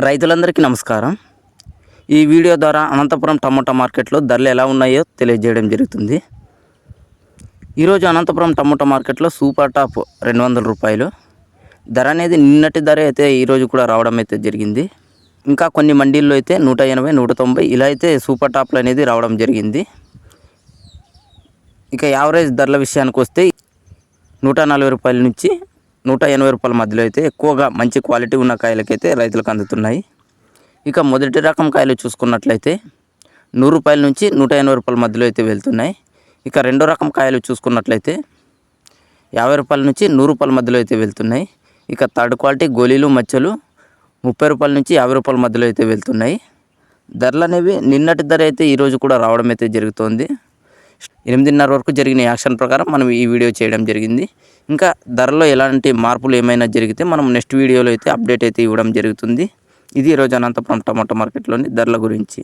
రైతులందరికీ నమస్కారం. ఈ వీడియో ద్వారా అనంతపురం టమోటా మార్కెట్లో ధరలు ఎలా ఉన్నాయో తెలియజేయడం జరుగుతుంది. ఈరోజు అనంతపురం టమోటా మార్కెట్లో సూపర్ టాప్ 200 రూపాయలు ధర అనేది నిన్నటి ధర అయితే ఈరోజు కూడా రావడం అయితే జరిగింది. ఇంకా కొన్ని మండీల్లో అయితే 180, 190 ఇలా అయితే సూపర్ టాప్లు అనేది రావడం జరిగింది. ఇక యావరేజ్ ధరల విషయానికి వస్తే 140 రూపాయల నుంచి 180 రూపాయల మధ్యలో అయితే ఎక్కువగా మంచి క్వాలిటీ ఉన్న కాయలకైతే రైతులకు అందుతున్నాయి. ఇక మొదటి రకం కాయలు చూసుకున్నట్లయితే 100 రూపాయల నుంచి 180 రూపాయల మధ్యలో అయితే వెళ్తున్నాయి. ఇక రెండో రకం కాయలు చూసుకున్నట్లయితే 50 రూపాయల నుంచి 100 రూపాయల మధ్యలో అయితే వెళ్తున్నాయి. ఇక థర్డ్ క్వాలిటీ గోళీలు మచ్చలు 30 రూపాయల నుంచి 50 రూపాయల మధ్యలో అయితే వెళ్తున్నాయి. ధరలు అనేవి నిన్నటి ధర అయితే ఈరోజు కూడా రావడం అయితే జరుగుతోంది. 8:30 వరకు జరిగిన యాక్షన్ ప్రకారం మనం ఈ వీడియో చేయడం జరిగింది. ఇంకా ధరలో ఎలాంటి మార్పులు ఏమైనా జరిగితే మనం నెక్స్ట్ వీడియోలో అయితే అప్డేట్ అయితే ఇవ్వడం జరుగుతుంది. ఇది ఈరోజు అనంతపురం టమాటా మార్కెట్లోని ధరల గురించి.